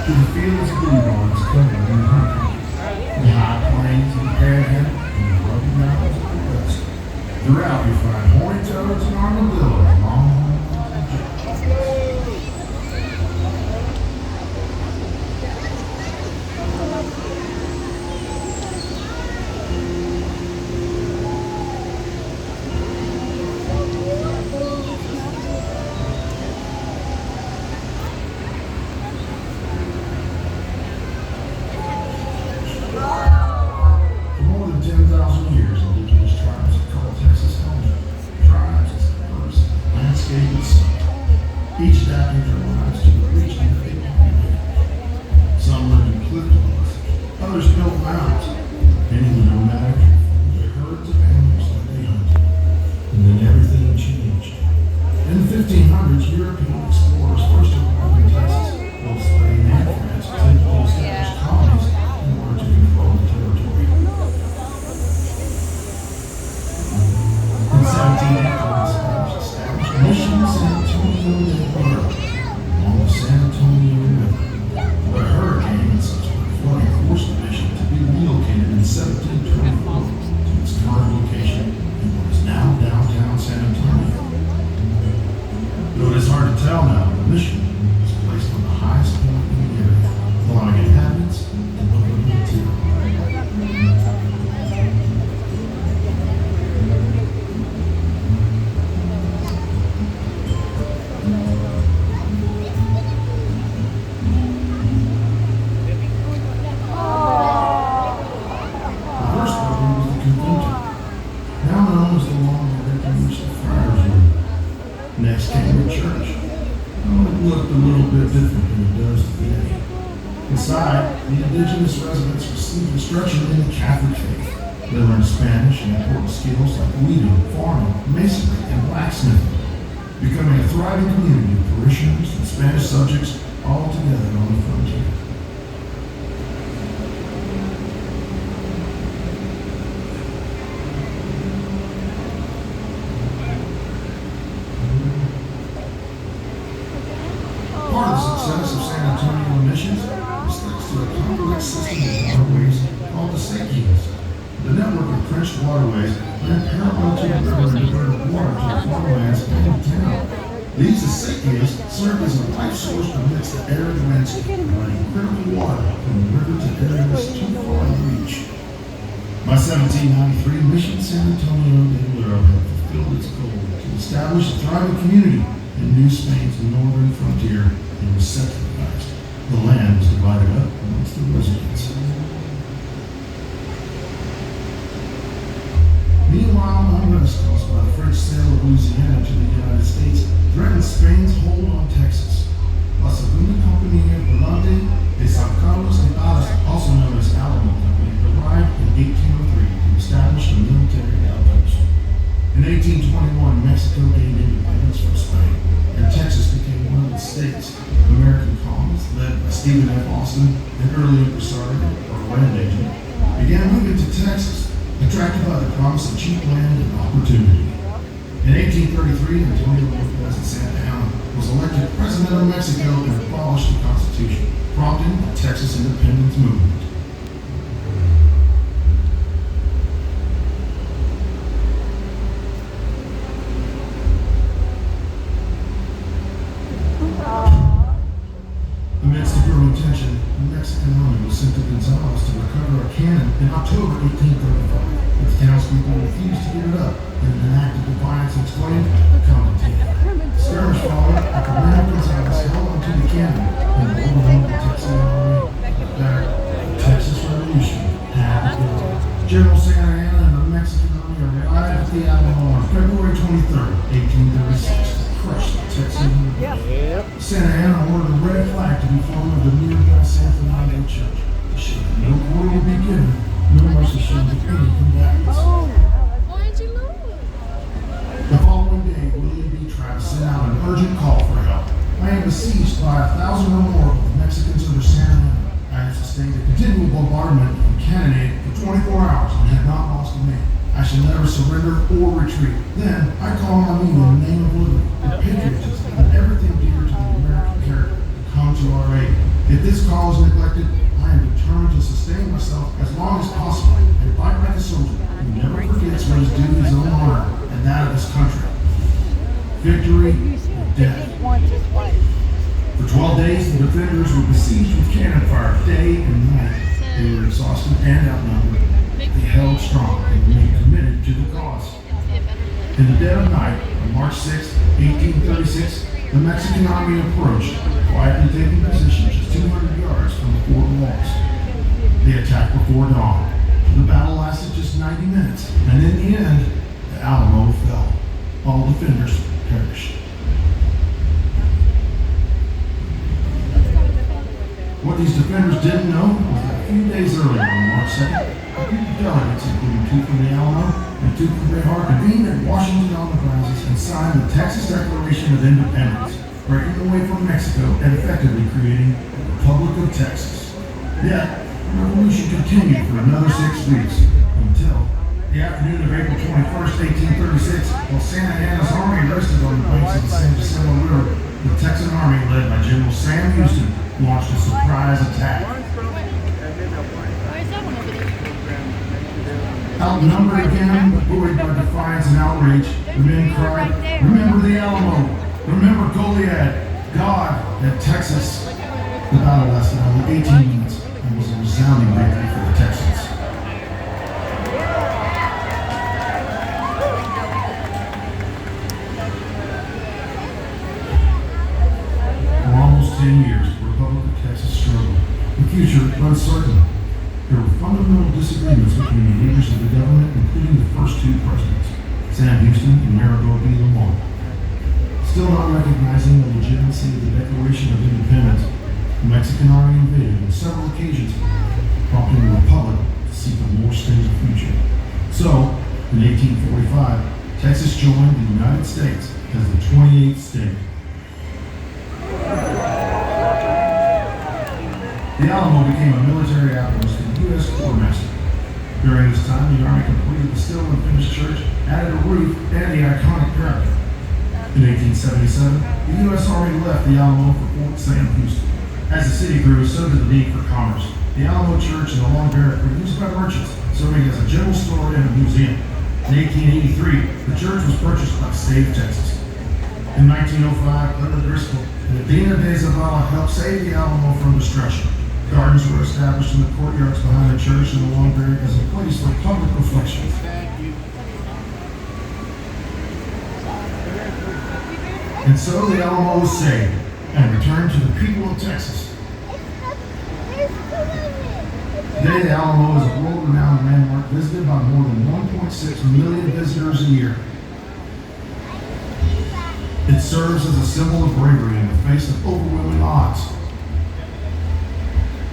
to the fields of bluebirds covered in honey, the high plains and panhandle, and the rugged mountains of the west. Throughout you find horny toads and armadillos, longhorns and jays. For more than 10,000 years, indigenous tribes have called Texas home. Tribes as diverse as landscape itself, each adapting their lives to the region that they populate. Some lived in cliff dwellings, others built mounds. Many were nomadic, their herds of animals that they hunted. And then everything changed. In the 1500s, European explorers first arrived in Texas. Both Spain and France attempted to establish colonies in order to control the territory. In 1780, Spanish established Mission San Antonio de Alamo along the San Antonio River. But a hurricane and subsequent flooding forced the mission to be relocated in 1724 to its current location in what is now downtown San Antonio. Though it is hard to tell now, the mission is placed on the highest point in the area, allowing inhabitants to look at the interior. The first building was the convention, now known as the long-awaited Commission Friars Room. Next came the church. Oh, it looked a little bit different than it does today. Inside, the indigenous residents received instruction in the Catholic faith. They learned Spanish and important skills like weaving, farming, masonry, and blacksmithing, becoming a thriving community of parishioners and Spanish subjects all together on the frontier. Part of the success of San Antonio missions is thanks to a complex system of waterways called the Sequias. The network of trenched waterways ran parallel to the river and diverted water to the farmlands and the town. These acequias served as a life source amidst the arid landscape, providing critical water from the river to areas too far to reach. By 1793, Mission San Antonio de Alamo had fulfilled its goal to establish a thriving community in New Spain's northern frontier and was centralized. The land was divided up amongst the residents. Meanwhile, unrest caused by the French sale of Louisiana to the United States threatened Spain's hold on Texas. La Segunda Compañía Volante de San Carlos de Paz, also known as Alamo Company, arrived in 1803 to establish a military outpost. In 1821, Mexico gained independence from Spain, and Texas became one of its states. American colonists, led by Stephen F. Austin, an early impresario or land agent, began moving to Texas, attracted by the promise of cheap land and opportunity. In 1833, Antonio Lopez de Santa Anna was elected president of Mexico and abolished the Constitution, prompting the Texas independence movement. Amidst the growing tension, the Mexican army was sent to Gonzales to recover a cannon in October 1835. But the townspeople refused to give it up, and in an act of defiance exclaimed, "Come and take it." Skirmish followed, and Colonel Gonzales held onto the cannon and overwhelmed the Texan army. That Texas Revolution had begun. General Santa Anna and the Mexican army arrived at the Alamo on February 23rd, 1836, to crush the Texan army. Santa Anna ordered a red flag to be flown over the nearby San Fernando Church to show that no quarter would be given, no mercy shown to any combatants. Why'd you lose? The following day, William B. Travis sent out an urgent call for help. I am besieged by 1,000 or more of the Mexicans under Santa Anna. I have sustained a continual bombardment and cannonade for 24 hours and have not lost a man. I shall never surrender or retreat. Then I call on you in the name of liberty, and patriotism, and everything dear to the American character to come to our aid. If this cause is neglected, I am determined to sustain myself as long as possible and fight like a soldier who never forgets what is due to his own honor and that of his country. Victory or death. For 12 days, the defenders were besieged with cannon fire day and night. They were exhausted and outnumbered. They held strong and remained committed to the cause. In the dead of night, on March 6, 1836, the Mexican army approached, quietly taking position just 200 yards from the fort walls. They attacked before dawn. The battle lasted just 90 minutes, and in the end, the Alamo fell. All defenders perished. What these defenders didn't know was that a few days earlier, on March 2nd, a group of delegates, including two from the Alamo and two from Bayard, convened at Washington on the Brazos and signed the Texas Declaration of Independence, breaking away from Mexico and effectively creating the Republic of Texas. Yet, the revolution continued for another 6 weeks, until the afternoon of April 21st, 1836, while Santa Anna's army rested on the banks of the San Jacinto River, the Texan army, led by General Sam Houston, launched a surprise attack. Outnumbered again, but buoyed by defiance and outrage, the men cried, "Remember the Alamo! Remember Goliad! God and Texas!" The battle lasted only 18 minutes and was a resounding victory for the Texans. For almost 10 years, the Republic of Texas struggled. The future uncertain. There were fundamental disagreements between the leaders of the government, including the first two presidents, Sam Houston and Alamo. Still not recognizing the legitimacy of the Declaration of Independence, the Mexican army invaded on several occasions, prompting the Republic to seek a more stable future. So, in 1845, Texas joined the United States as the 28th state. The Alamo became a military outpost for the U.S. quartermaster. During this time, the Army completed the still unfinished church, added a roof, and the iconic pyramid. In 1877, the U.S. Army left the Alamo for Fort Sam Houston. As the city grew, so did the need for commerce. The Alamo Church and the Long Barrack were used by merchants, serving as a general store and a museum. In 1883, the church was purchased by the state of Texas. In 1905, Linda Driscoll and Adina de Zavala helped save the Alamo from destruction. Gardens were established in the courtyards behind the church and the Long Barrack as a place for public reflection. And so the Alamo was saved and returned to the people of Texas. Today, the Alamo is a world-renowned landmark visited by more than 1.6 million visitors a year. It serves as a symbol of bravery in the face of overwhelming odds.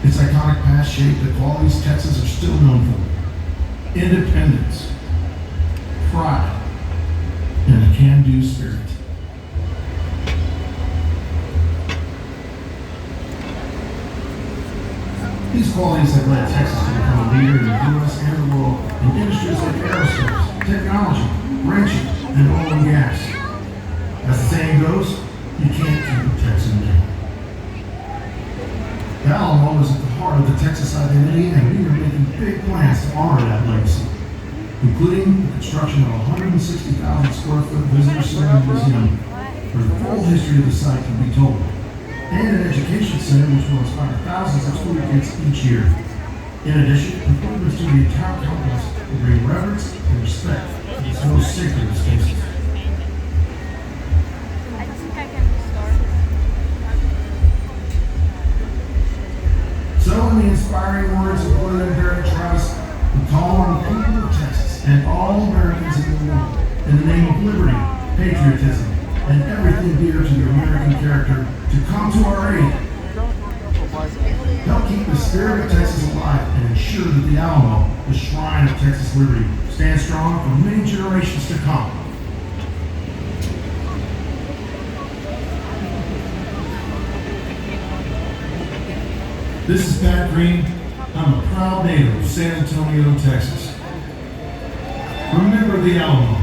Its iconic past shaped the qualities Texans are still known for: independence, pride, and a can-do spirit. These qualities have led Texas to become a leader in the U.S. and the world in industries like aerospace, technology, ranching, and oil and gas. As the saying goes, you can't keep a Texan down. The Alamo is at the heart of the Texas identity, and we are making big plans to honor that legacy, including the construction of a 160,000 square foot visitor-centered museum where the full history of the site can be told, and an education center which will inspire thousands of school kids each year. In addition, improvements to the entire complex will bring reverence and respect to its most sacred spaces. So, in the inspiring words of William Barrett Travis, we call on the people of Texas and all Americans in the world, in the name of liberty, patriotism, and everything dear to the American character, to come to our aid. Help keep the spirit of Texas alive and ensure that the Alamo, the shrine of Texas liberty, stands strong for many generations to come. This is Pat Green. I'm a proud native of San Antonio, Texas. Remember the Alamo.